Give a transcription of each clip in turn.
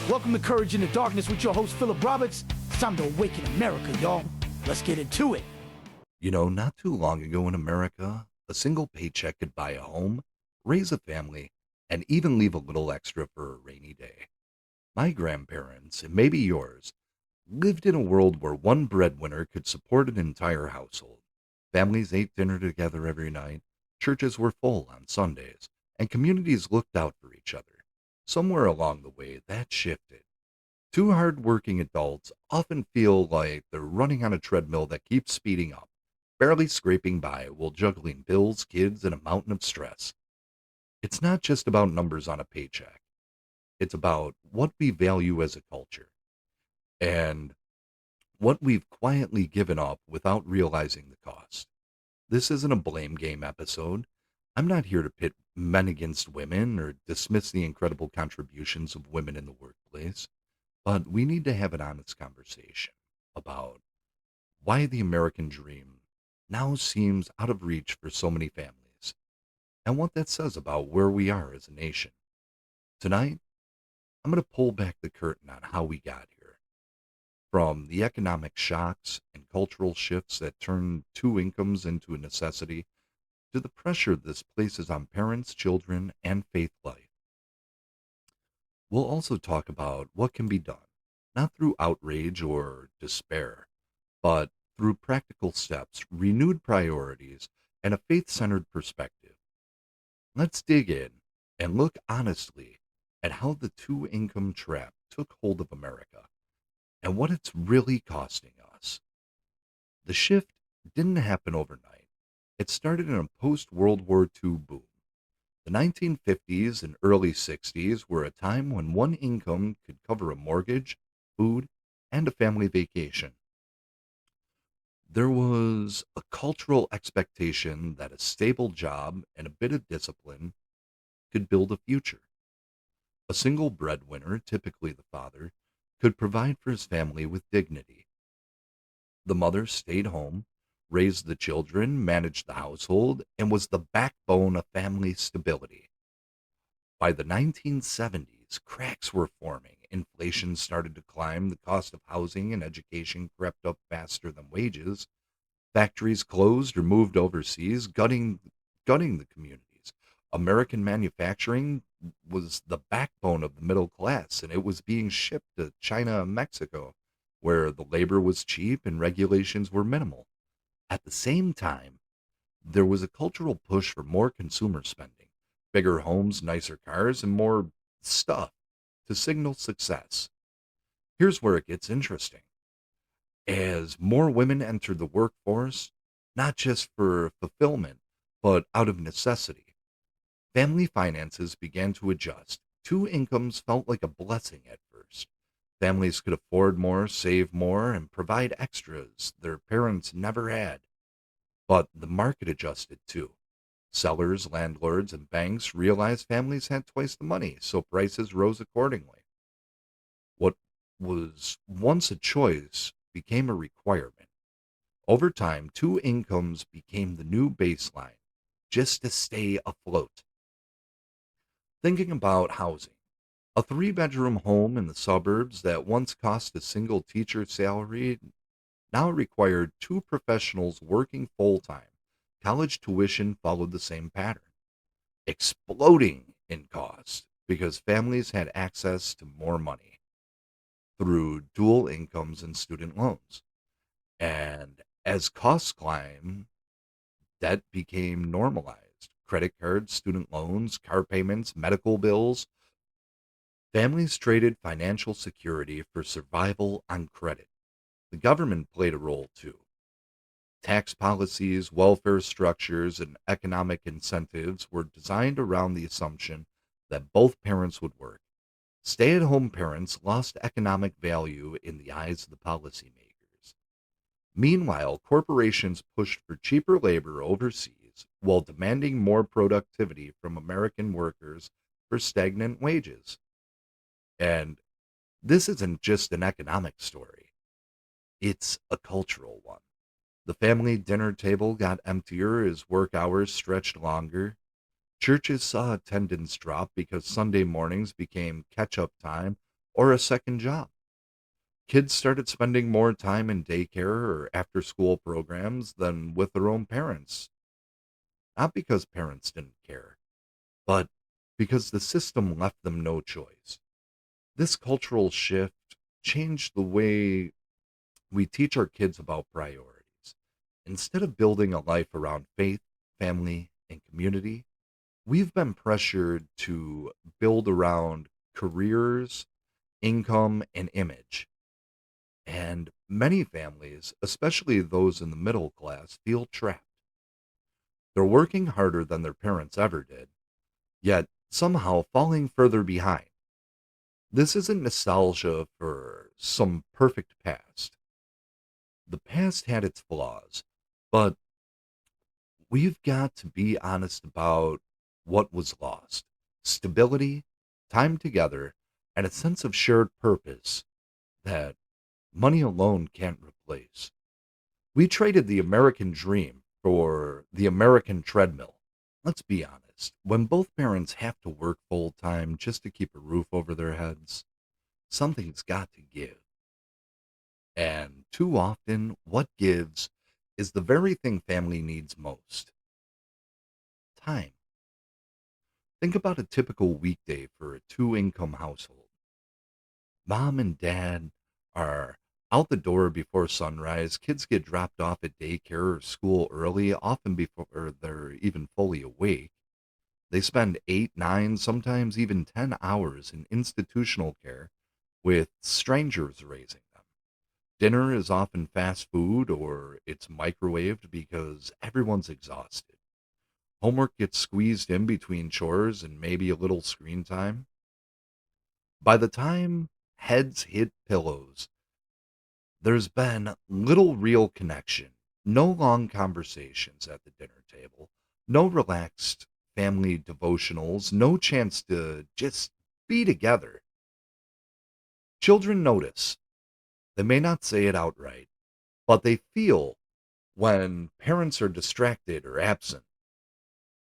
Welcome to Courage in the Darkness with your host, Phillip Roberts. It's time to awaken America, y'all. Let's get into it. Not too long ago in America, a single paycheck could buy a home, raise a family, and even leave a little extra for a rainy day. My grandparents, and maybe yours, lived in a world where one breadwinner could support an entire household. Families ate dinner together every night, churches were full on Sundays, and communities looked out for each other. Somewhere along the way, that shifted. Two hard-working adults often feel like they're running on a treadmill that keeps speeding up, barely scraping by while juggling bills, kids, and a mountain of stress. It's not just about numbers on a paycheck. It's about what we value as a culture and what we've quietly given up without realizing the cost. This isn't a blame game episode. I'm not here to pit men against women or dismiss the incredible contributions of women in the workplace, but we need to have an honest conversation about why the American dream now seems out of reach for so many families and what that says about where we are as a nation. Tonight, I'm going to pull back the curtain on how we got here. From the economic shocks and cultural shifts that turned two incomes into a necessity, to the pressure this places on parents, children, and faith life. We'll also talk about what can be done, not through outrage or despair, but through practical steps, renewed priorities, and a faith centered perspective. Let's dig in and look honestly at how the two income trap took hold of America and what it's really costing us. The shift didn't happen overnight. It started in a post World War II boom. The 1950s and early 60s were a time when one income could cover a mortgage, food, and a family vacation. There was a cultural expectation that a stable job and a bit of discipline could build a future. A single breadwinner, typically the father, could provide for his family with dignity. The mother stayed home, raised the children, managed the household, and was the backbone of family stability. By the 1970s, cracks were forming. Inflation started to climb. The cost of housing and education crept up faster than wages. Factories closed or moved overseas, gutting the communities. American manufacturing was the backbone of the middle class, and it was being shipped to China and Mexico, where the labor was cheap and regulations were minimal. At the same time, there was a cultural push for more consumer spending, bigger homes, nicer cars, and more stuff to signal success. Here's where it gets interesting. As more women entered the workforce, not just for fulfillment, but out of necessity, family finances began to adjust. Two incomes felt like a blessing at first. Families could afford more, save more, and provide extras their parents never had. But the market adjusted too. Sellers, landlords, and banks realized families had twice the money, so prices rose accordingly. What was once a choice became a requirement. Over time, two incomes became the new baseline just to stay afloat. Thinking about housing, a three-bedroom home in the suburbs that once cost a single teacher's salary now required two professionals working full-time. College tuition followed the same pattern, exploding in cost because families had access to more money through dual incomes and student loans. And as costs climbed, debt became normalized. Credit cards, student loans, car payments, medical bills. Families traded financial security for survival on credit. The government played a role too. Tax policies, welfare structures, and economic incentives were designed around the assumption that both parents would work. Stay at home parents lost economic value in the eyes of the policymakers. Meanwhile, corporations pushed for cheaper labor overseas while demanding more productivity from American workers for stagnant wages. And this isn't just an economic story, it's a cultural one. The family dinner table got emptier as work hours stretched longer. Churches saw attendance drop because Sunday mornings became catch up time or a second job. Kids started spending more time in daycare or after school programs than with their own parents. Not because parents didn't care, but because the system left them no choice. This cultural shift changed the way we teach our kids about priorities. Instead of building a life around faith, family, and community, we've been pressured to build around careers, income, and image. And many families, especially those in the middle class, feel trapped. They're working harder than their parents ever did, yet somehow falling further behind. This isn't nostalgia for some perfect past. The past had its flaws, but we've got to be honest about what was lost: stability, time together, and a sense of shared purpose that money alone can't replace. We traded the American dream for the American treadmill. Let's be honest, when both parents have to work full time just to keep a roof over their heads, something's got to give. And too often, what gives is the very thing family needs most: time. Think about a typical weekday for a two income household. Mom and dad are out the door before sunrise. Kids get dropped off at daycare or school early, often before they're even fully awake. They spend 8, 9, sometimes even 10 hours in institutional care with strangers raising them. Dinner is often fast food or it's microwaved because everyone's exhausted. Homework gets squeezed in between chores and maybe a little screen time. By the time heads hit pillows, there's been little real connection, no long conversations at the dinner table, no relaxed family devotionals, no chance to just be together. Children notice. They may not say it outright, but they feel when parents are distracted or absent.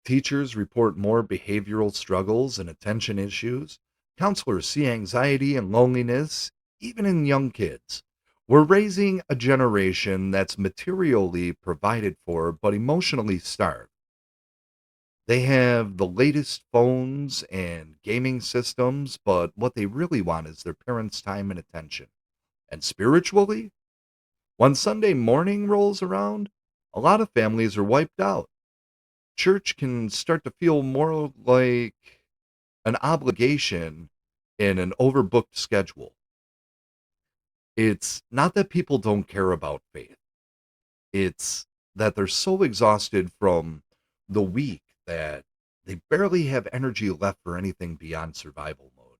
Teachers report more behavioral struggles and attention issues. Counselors see anxiety and loneliness, even in young kids. We're raising a generation that's materially provided for, but emotionally starved. They have the latest phones and gaming systems, but what they really want is their parents' time and attention. And spiritually, when Sunday morning rolls around, a lot of families are wiped out. Church can start to feel more like an obligation in an overbooked schedule. It's not that people don't care about faith. It's that they're so exhausted from the week that they barely have energy left for anything beyond survival mode.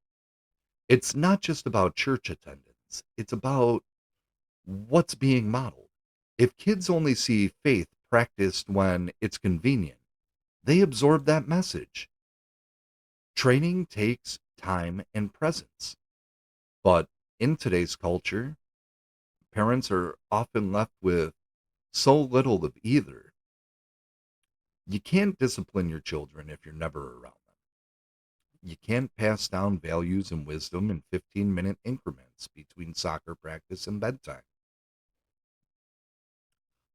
It's not just about church attendance, it's about what's being modeled. If kids only see faith practiced when it's convenient, they absorb that message. Training takes time and presence. But in today's culture, parents are often left with so little of either. You can't discipline your children if you're never around them. You can't pass down values and wisdom in 15-minute increments between soccer practice and bedtime.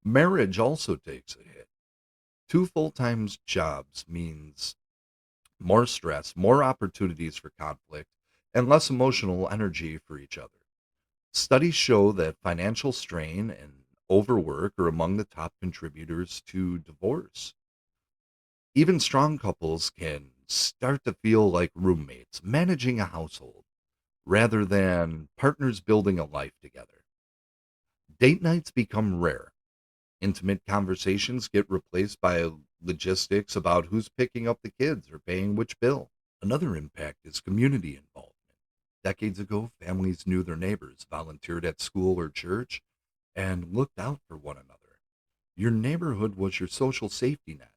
Marriage also takes a hit. Two full-time jobs means more stress, more opportunities for conflict, and less emotional energy for each other. Studies show that financial strain and overwork are among the top contributors to divorce. Even strong couples can start to feel like roommates managing a household rather than partners building a life together. Date nights become rare. Intimate conversations get replaced by logistics about who's picking up the kids or paying which bill. Another impact is community involvement. Decades ago, families knew their neighbors, volunteered at school or church, and looked out for one another. Your neighborhood was your social safety net.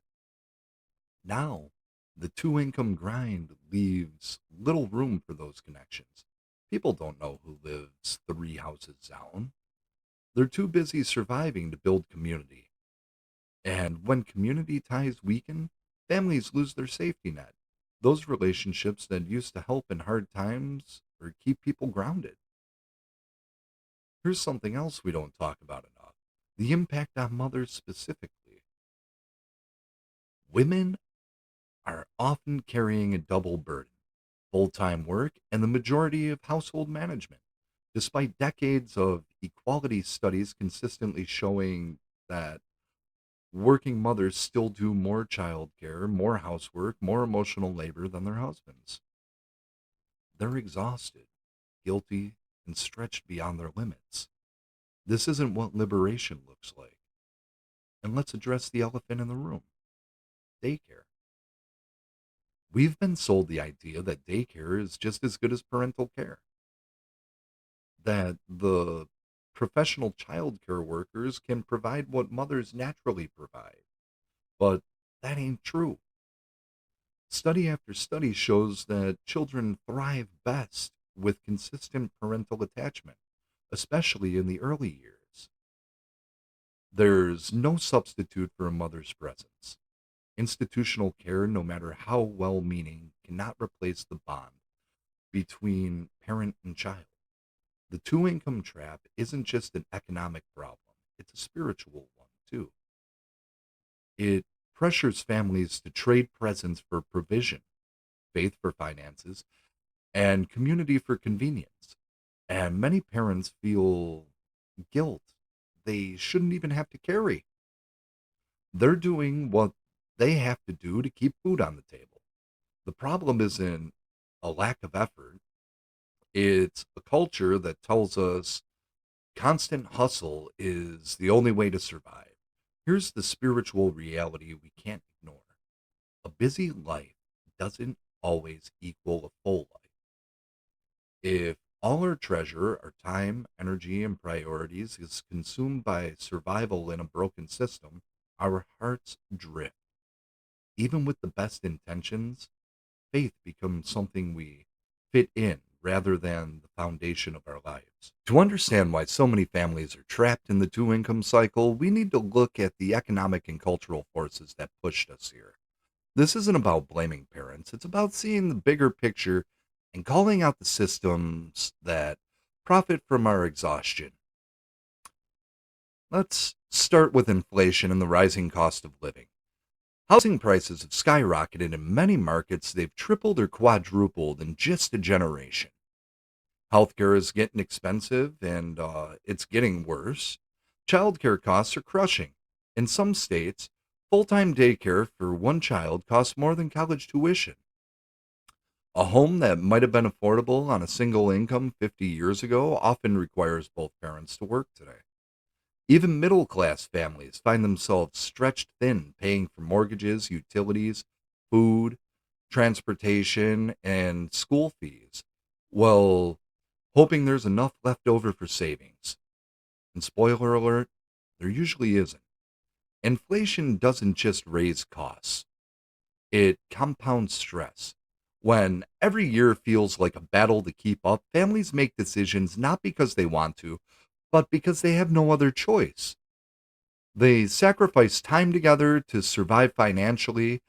Now, the two income grind leaves little room for those connections. People don't know who lives three houses down. They're too busy surviving to build community. And when community ties weaken, families lose their safety net. Those relationships that used to help in hard times or keep people grounded. Here's something else we don't talk about enough: the impact on mothers specifically. Women are often carrying a double burden: full time work and the majority of household management. Despite decades of equality studies consistently showing that working mothers still do more childcare, more housework, more emotional labor than their husbands. They're exhausted, guilty, and stretched beyond their limits. This isn't what liberation looks like. And let's address the elephant in the room: daycare. We've been sold the idea that daycare is just as good as parental care, that the professional childcare workers can provide what mothers naturally provide. But that ain't true. Study after study shows that children thrive best with consistent parental attachment, especially in the early years. There's no substitute for a mother's presence. Institutional care, no matter how well meaning, cannot replace the bond between parent and child. The two income trap isn't just an economic problem, it's a spiritual one, too. It pressures families to trade presence for provision, faith for finances, and community for convenience. And many parents feel guilt they shouldn't even have to carry. They're doing what they have to do to keep food on the table. The problem isn't a lack of effort, it's a culture that tells us constant hustle is the only way to survive. Here's the spiritual reality we can't ignore: a busy life doesn't always equal a full life. If all our treasure, our time, energy, and priorities is consumed by survival in a broken system, our hearts drift. Even with the best intentions, faith becomes something we fit in rather than the foundation of our lives. To understand why so many families are trapped in the two income cycle, we need to look at the economic and cultural forces that pushed us here. This isn't about blaming parents, it's about seeing the bigger picture and calling out the systems that profit from our exhaustion. Let's start with inflation and the rising cost of living. Housing prices have skyrocketed in many markets. They've tripled or quadrupled in just a generation. Healthcare is getting expensive and it's getting worse. Childcare costs are crushing. In some states, full time daycare for one child costs more than college tuition. A home that might have been affordable on a single income 50 years ago often requires both parents to work today. Even middle class families find themselves stretched thin, paying for mortgages, utilities, food, transportation, and school fees, while hoping there's enough left over for savings. And spoiler alert, there usually isn't. Inflation doesn't just raise costs, it compounds stress. When every year feels like a battle to keep up, families make decisions not because they want to, but because they have no other choice. They sacrifice time together to survive financially,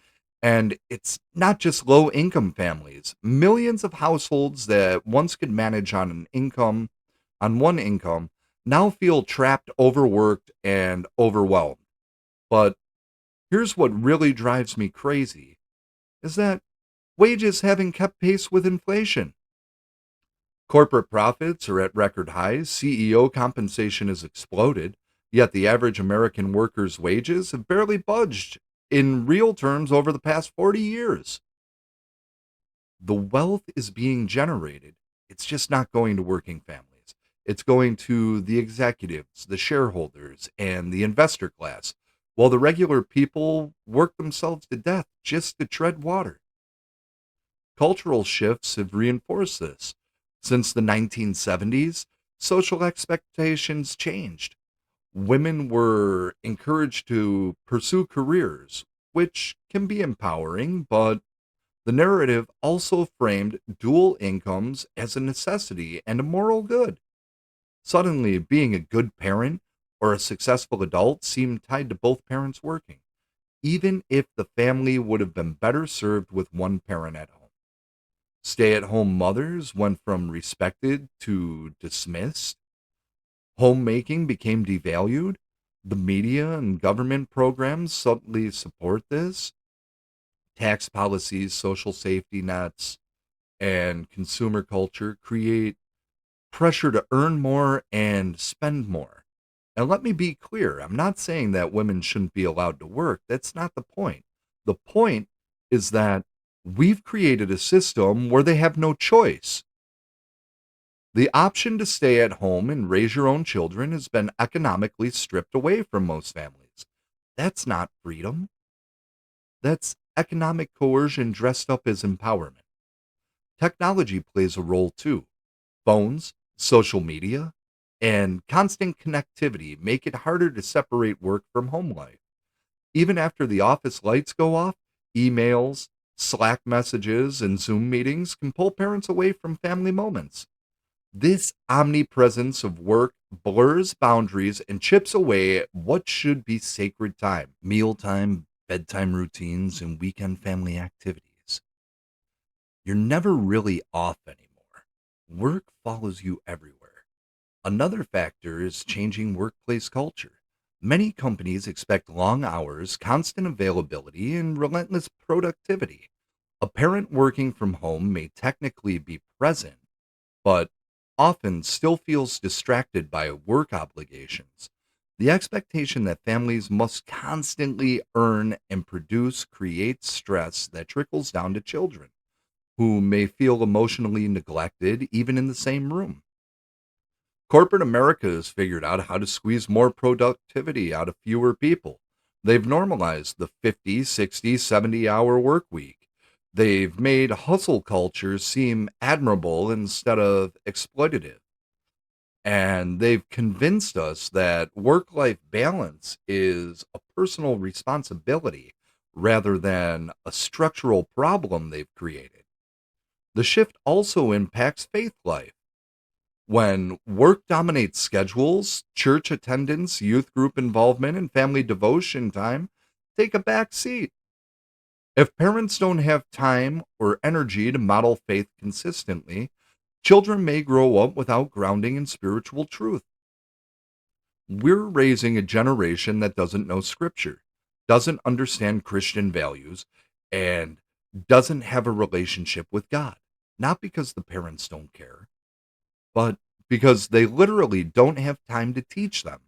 and it's not just low income families. Millions of households that once could manage on one income, now feel trapped, overworked, and overwhelmed. But here's what really drives me crazy is that wages haven't kept pace with inflation. Corporate profits are at record highs, CEO compensation has exploded, yet the average American worker's wages have barely budged in real terms over the past 40 years. The wealth is being generated, it's just not going to working families. It's going to the executives, the shareholders, and the investor class, while the regular people work themselves to death just to tread water. Cultural shifts have reinforced this. Since the 1970s, social expectations changed. Women were encouraged to pursue careers, which can be empowering, but the narrative also framed dual incomes as a necessity and a moral good. Suddenly, being a good parent or a successful adult seemed tied to both parents working, even if the family would have been better served with one parent at home. Stay at home mothers went from respected to dismissed. Homemaking became devalued. The media and government programs subtly support this. Tax policies, social safety nets, and consumer culture create pressure to earn more and spend more. And let me be clear, I'm not saying that women shouldn't be allowed to work. That's not the point. The point is that we've created a system where they have no choice. The option to stay at home and raise your own children has been economically stripped away from most families. That's not freedom. That's economic coercion dressed up as empowerment. Technology plays a role too. Phones, social media, and constant connectivity make it harder to separate work from home life. Even after the office lights go off, emails, Slack messages, and Zoom meetings can pull parents away from family moments. This omnipresence of work blurs boundaries and chips away at what should be sacred time: mealtime, bedtime routines, and weekend family activities. You're never really off anymore. Work follows you everywhere. Another factor is changing workplace culture. Many companies expect long hours, constant availability, and relentless productivity. A parent working from home may technically be present, but often still feels distracted by work obligations. The expectation that families must constantly earn and produce creates stress that trickles down to children, who may feel emotionally neglected even in the same room. Corporate America has figured out how to squeeze more productivity out of fewer people. They've normalized the 50, 60, 70-hour work week. They've made hustle culture seem admirable instead of exploitative. And they've convinced us that work life balance is a personal responsibility rather than a structural problem they've created. The shift also impacts faith life. When work dominates schedules, church attendance, youth group involvement, and family devotion time take a back seat. If parents don't have time or energy to model faith consistently, children may grow up without grounding in spiritual truth. We're raising a generation that doesn't know scripture, doesn't understand Christian values, and doesn't have a relationship with God. Not because the parents don't care, but because they literally don't have time to teach them.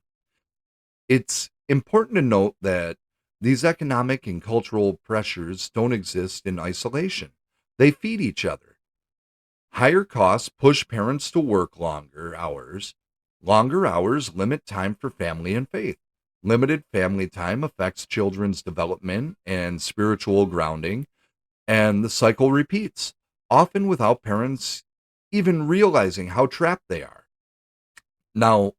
It's important to note that these economic and cultural pressures don't exist in isolation. They feed each other. Higher costs push parents to work longer hours. Longer hours limit time for family and faith. Limited family time affects children's development and spiritual grounding, and the cycle repeats, often without parents even realizing how trapped they are. Now,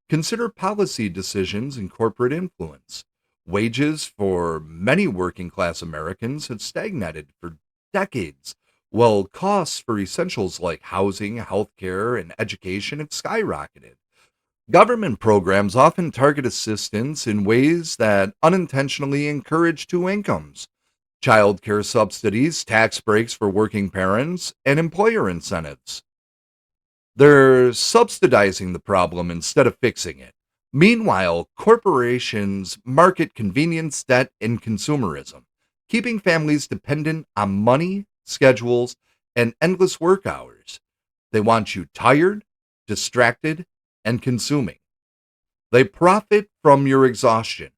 consider policy decisions and corporate influence. Wages for many working class Americans have stagnated for decades, while costs for essentials like housing, healthcare, and education have skyrocketed. Government programs often target assistance in ways that unintentionally encourage two incomes: child care subsidies, tax breaks for working parents, and employer incentives. They're subsidizing the problem instead of fixing it. Meanwhile, corporations market convenience, debt, and consumerism, keeping families dependent on money, schedules, and endless work hours. They want you tired, distracted, and consuming. They profit from your exhaustion,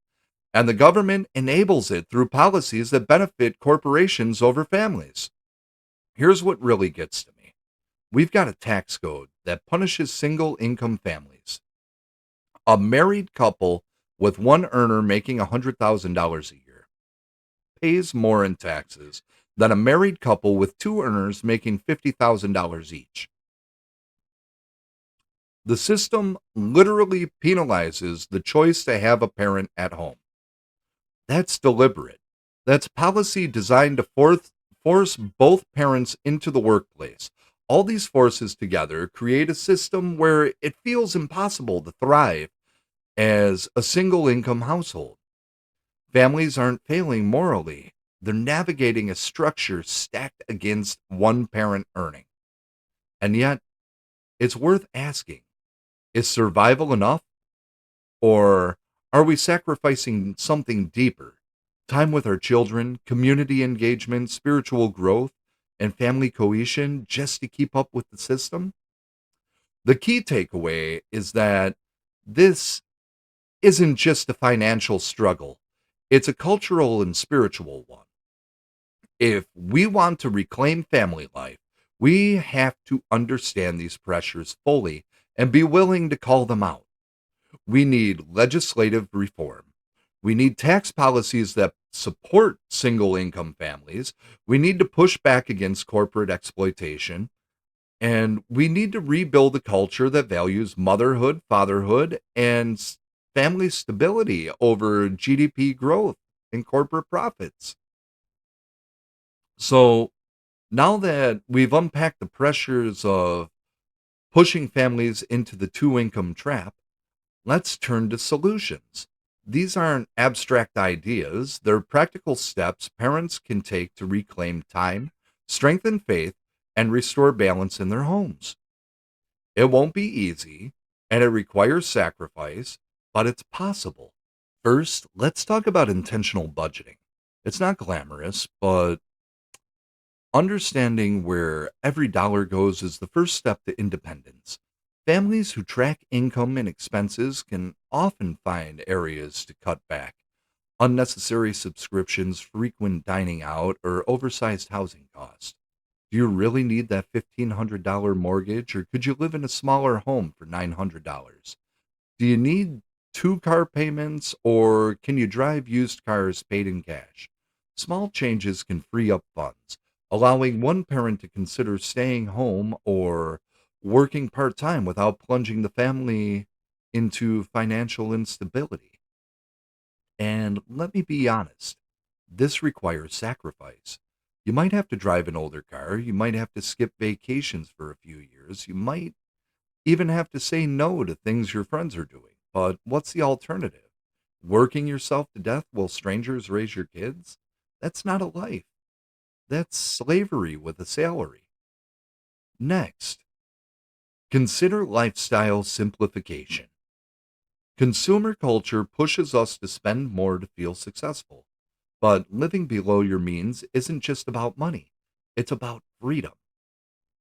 and the government enables it through policies that benefit corporations over families. Here's what really gets to me. We've got a tax code that punishes single income families. A married couple with one earner making $100,000 a year pays more in taxes than a married couple with two earners making $50,000 each. The system literally penalizes the choice to have a parent at home. That's deliberate. That's policy designed to force both parents into the workplace. All these forces together create a system where it feels impossible to thrive as a single income household. Families aren't failing morally. They're navigating a structure stacked against one parent earning. And yet, it's worth asking, is survival enough? Or are we sacrificing something deeper? Time with our children, community engagement, spiritual growth, and family cohesion just to keep up with the system? The key takeaway is that this isn't just a financial struggle, it's a cultural and spiritual one. If we want to reclaim family life, we have to understand these pressures fully and be willing to call them out. We need legislative reform. We need tax policies that support single income families. We need to push back against corporate exploitation. And we need to rebuild a culture that values motherhood, fatherhood, and family stability over GDP growth and corporate profits. So now that we've unpacked the pressures of pushing families into the two income trap, let's turn to solutions. These aren't abstract ideas, they're practical steps parents can take to reclaim time, strengthen faith, and restore balance in their homes. It won't be easy, and it requires sacrifice, but it's possible. First, let's talk about intentional budgeting. It's not glamorous, but understanding where every dollar goes is the first step to independence. Families who track income and expenses can often find areas to cut back. Unnecessary subscriptions, frequent dining out, or oversized housing costs. Do you really need that $1,500 mortgage, or could you live in a smaller home for $900? Do you need two car payments, or can you drive used cars paid in cash? Small changes can free up funds, allowing one parent to consider staying home or working part time without plunging the family into financial instability. And let me be honest, this requires sacrifice. You might have to drive an older car, you might have to skip vacations for a few years, you might even have to say no to things your friends are doing. But what's the alternative? Working yourself to death while strangers raise your kids? That's not a life. That's slavery with a salary. Next, consider lifestyle simplification. Consumer culture pushes us to spend more to feel successful. But living below your means isn't just about money, it's about freedom.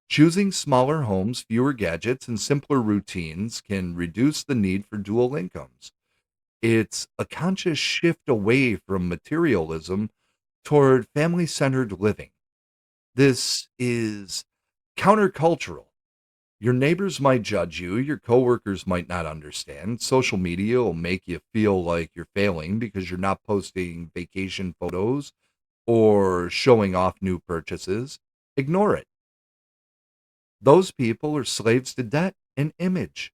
Choosing smaller homes, fewer gadgets, and simpler routines can reduce the need for dual incomes. It's a conscious shift away from materialism toward family centered living. This is countercultural. Your neighbors might judge you, your coworkers might not understand. Social media will make you feel like you're failing because you're not posting vacation photos or showing off new purchases. Ignore it. Those people are slaves to debt and image.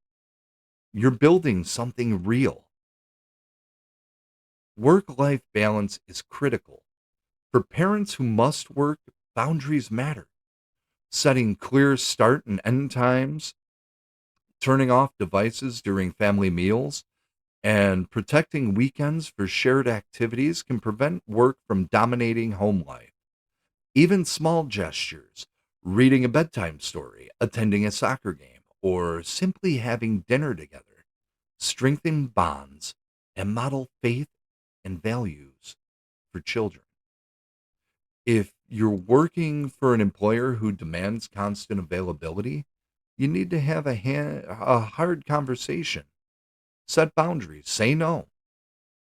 You're building something real. Work life balance is critical. For parents who must work, boundaries matter. Setting clear start and end times, turning off devices during family meals, and protecting weekends for shared activities can prevent work from dominating home life. Even small gestures, reading a bedtime story, attending a soccer game, or simply having dinner together, strengthen bonds and model faith and values for children. If you're working for an employer who demands constant availability, you need to have a hard conversation. Set boundaries, say no.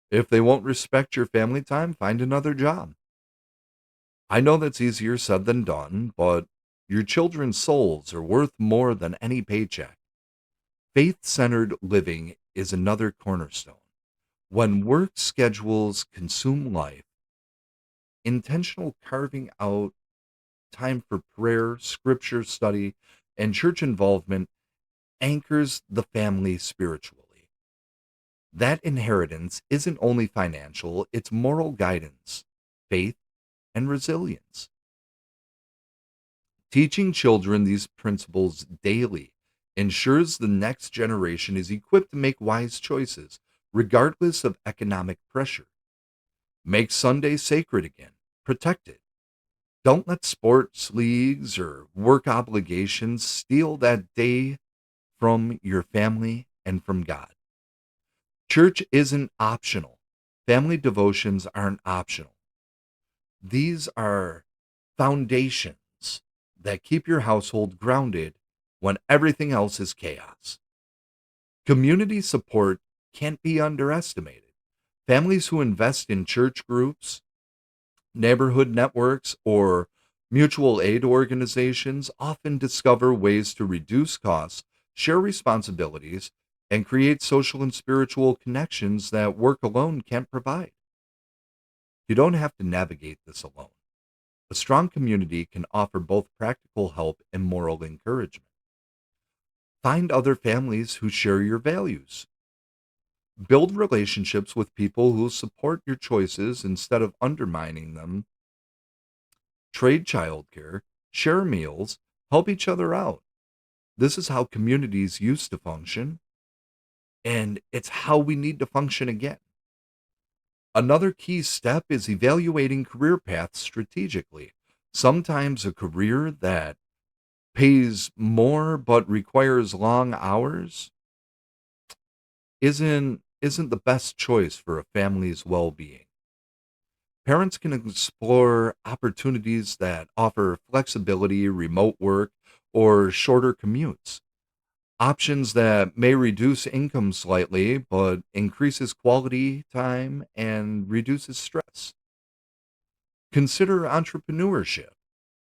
If they won't respect your family time, find another job. I know that's easier said than done, but your children's souls are worth more than any paycheck. Faith centered living is another cornerstone. When work schedules consume life, intentional carving out time for prayer, scripture study, and church involvement anchors the family spiritually. That inheritance isn't only financial, it's moral guidance, faith, and resilience. Teaching children these principles daily ensures the next generation is equipped to make wise choices, regardless of economic pressure. Make Sunday sacred again. protect it. Don't let sports leagues or work obligations steal that day from your family and from God. Church isn't optional. Family devotions aren't optional. These are foundations that keep your household grounded when everything else is chaos. Community support can't be underestimated. Families who invest in church groups, neighborhood networks, or mutual aid organizations often discover ways to reduce costs, share responsibilities, and create social and spiritual connections that work alone can't provide. You don't have to navigate this alone. A strong community can offer both practical help and moral encouragement. Find other families who share your values. Build relationships with people who support your choices instead of undermining them. Trade childcare, share meals, help each other out. This is how communities used to function, and it's how we need to function again. Another key step is evaluating career paths strategically. Sometimes a career that pays more but requires long hours isn't the best choice for a family's well-being. Parents can explore opportunities that offer flexibility, remote work, or shorter commutes. Options that may reduce income slightly but increases quality time and reduces stress. Consider entrepreneurship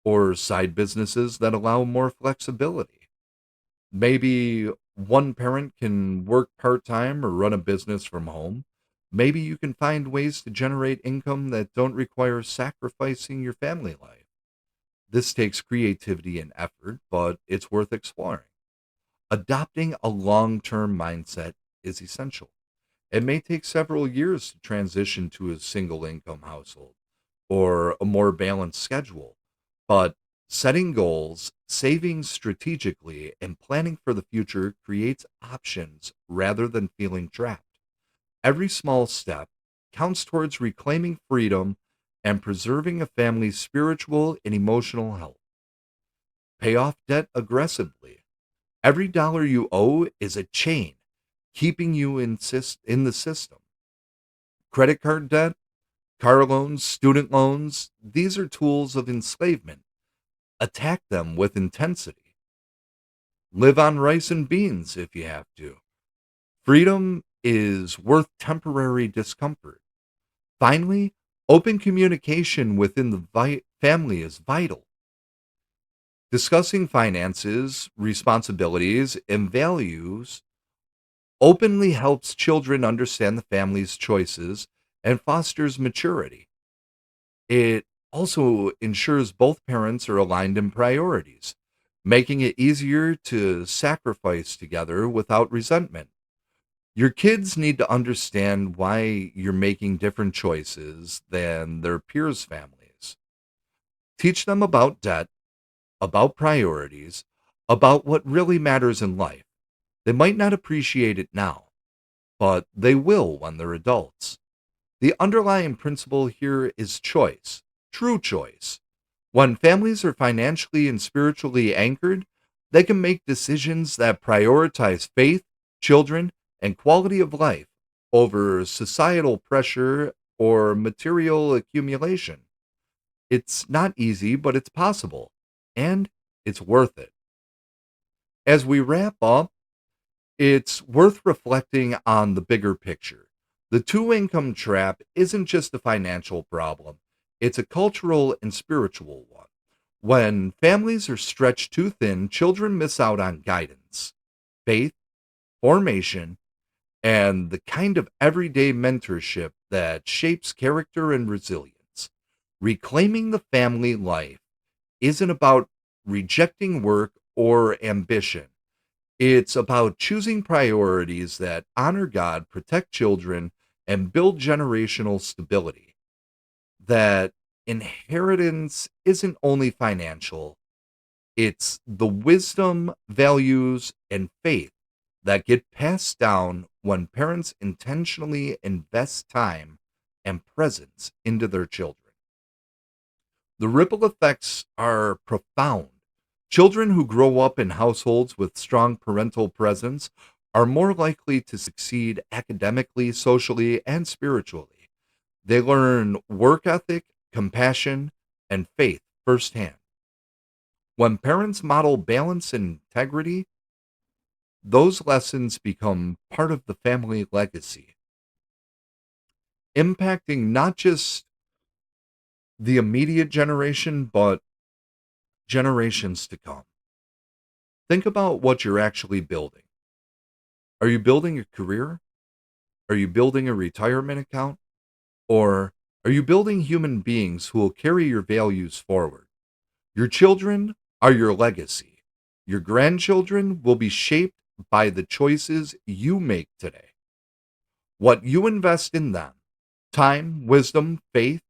or side businesses that allow more flexibility. Maybe one parent can work part time or run a business from home. Maybe you can find ways to generate income that don't require sacrificing your family life. This takes creativity and effort, but it's worth exploring. Adopting a long term mindset is essential. It may take several years to transition to a single income household or a more balanced schedule, but setting goals, saving strategically, and planning for the future creates options rather than feeling trapped. Every small step counts towards reclaiming freedom and preserving a family's spiritual and emotional health. Pay off debt aggressively. Every dollar you owe is a chain keeping you in the system. Credit card debt, car loans, student loans, these are tools of enslavement. Attack them with intensity. Live on rice and beans if you have to. Freedom is worth temporary discomfort. Finally, open communication within the family is vital. Discussing finances, responsibilities, and values openly helps children understand the family's choices and fosters maturity. It also ensures both parents are aligned in priorities, making it easier to sacrifice together without resentment. Your kids need to understand why you're making different choices than their peers' families. Teach them about debt, about priorities, about what really matters in life. They might not appreciate it now, but they will when they're adults. The underlying principle here is choice, true choice. When families are financially and spiritually anchored, they can make decisions that prioritize faith, children, and quality of life over societal pressure or material accumulation. It's not easy, but it's possible, and it's worth it. As we wrap up, it's worth reflecting on the bigger picture. The two income trap isn't just a financial problem, it's a cultural and spiritual one. When families are stretched too thin, children miss out on guidance, faith, formation, and the kind of everyday mentorship that shapes character and resilience. Reclaiming the family life isn't about rejecting work or ambition. It's about choosing priorities that honor God, protect children, and build generational stability. That inheritance isn't only financial, it's the wisdom, values, and faith that get passed down when parents intentionally invest time and presence into their children. The ripple effects are profound. Children who grow up in households with strong parental presence are more likely to succeed academically, socially, and spiritually. They learn work ethic, compassion, and faith firsthand. When parents model balance and integrity, those lessons become part of the family legacy, impacting not just the immediate generation, but generations to come. Think about what you're actually building. Are you building a career? Are you building a retirement account? Or are you building human beings who will carry your values forward? Your children are your legacy. Your grandchildren will be shaped by the choices you make today. What you invest in them, time, wisdom, faith,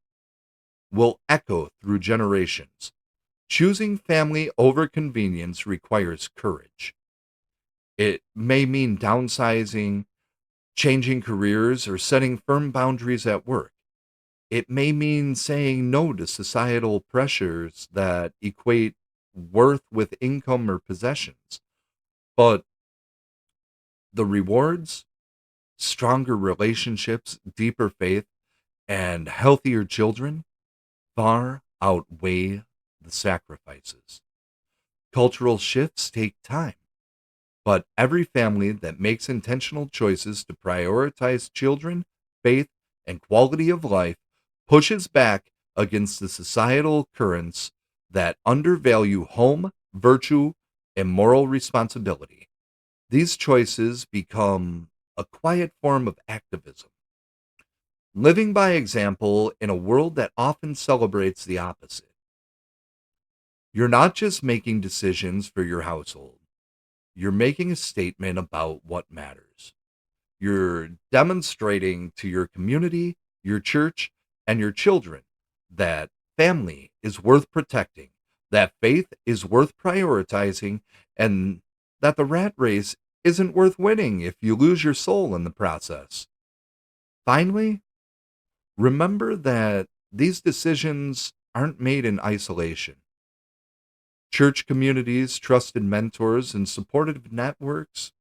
will echo through generations. Choosing family over convenience requires courage. It may mean downsizing, changing careers, or setting firm boundaries at work. It may mean saying no to societal pressures that equate worth with income or possessions. But the rewards, stronger relationships, deeper faith, and healthier children far outweigh the sacrifices. Cultural shifts take time, but every family that makes intentional choices to prioritize children, faith, and quality of life pushes back against the societal currents that undervalue home, virtue, and moral responsibility. These choices become a quiet form of activism, living by example in a world that often celebrates the opposite. You're not just making decisions for your household, you're making a statement about what matters. You're demonstrating to your community, your church, and your children that family is worth protecting, that faith is worth prioritizing, and that the rat race isn't worth winning if you lose your soul in the process. Finally, remember that these decisions aren't made in isolation. Church communities, trusted mentors, and supportive networks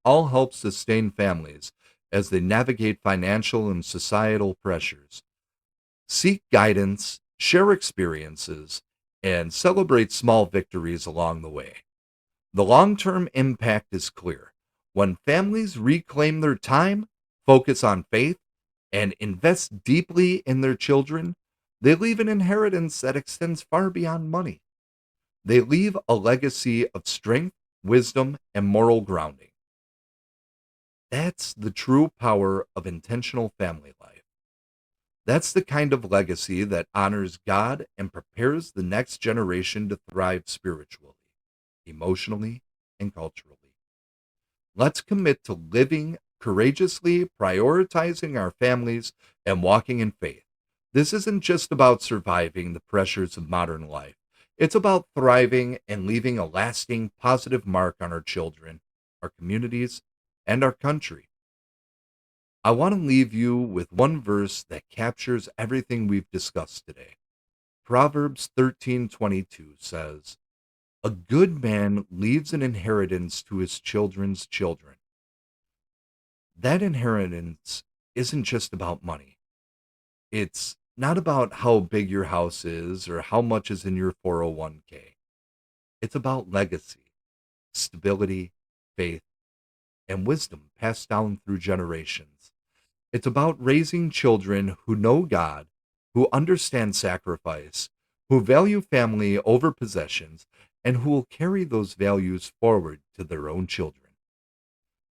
all help sustain families as they navigate financial and societal pressures. Seek guidance, share experiences, and celebrate small victories along the way. The long term impact is clear. When families reclaim their time, focus on faith, and invest deeply in their children, they leave an inheritance that extends far beyond money. They leave a legacy of strength, wisdom, and moral grounding. That's the true power of intentional family life. That's the kind of legacy that honors God and prepares the next generation to thrive spiritually, emotionally, and culturally. Let's commit to living courageously, prioritizing our families, and walking in faith. This isn't just about surviving the pressures of modern life. It's about thriving and leaving a lasting positive mark on our children, our communities, and our country. I want to leave you with one verse that captures everything we've discussed today. Proverbs 13:22 says, "A good man leaves an inheritance to his children's children." That inheritance isn't just about money. It's not about how big your house is or how much is in your 401k. It's about legacy, stability, faith, and wisdom passed down through generations. It's about raising children who know God, who understand sacrifice, who value family over possessions, and who will carry those values forward to their own children.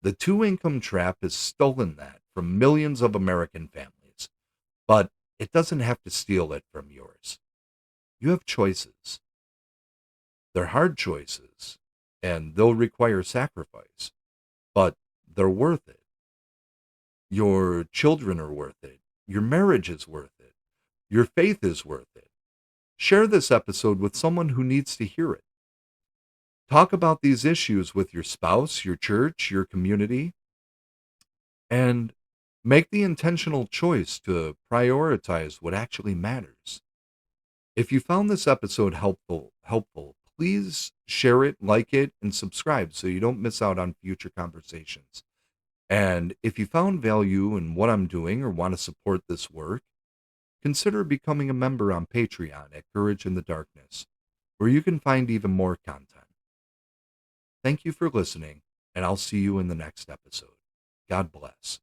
The two income trap has stolen that from millions of American families, but it doesn't have to steal it from yours. You have choices. They're hard choices, and they'll require sacrifice, but they're worth it. Your children are worth it. Your marriage is worth it. Your faith is worth it. Share this episode with someone who needs to hear it. Talk about these issues with your spouse, your church, your community, and make the intentional choice to prioritize what actually matters. If you found this episode helpful, please share it, like it, and subscribe so you don't miss out on future conversations. And if you found value in what I'm doing or want to support this work, consider becoming a member on Patreon at Courage in the Darkness, where you can find even more content. Thank you for listening, and I'll see you in the next episode. God bless.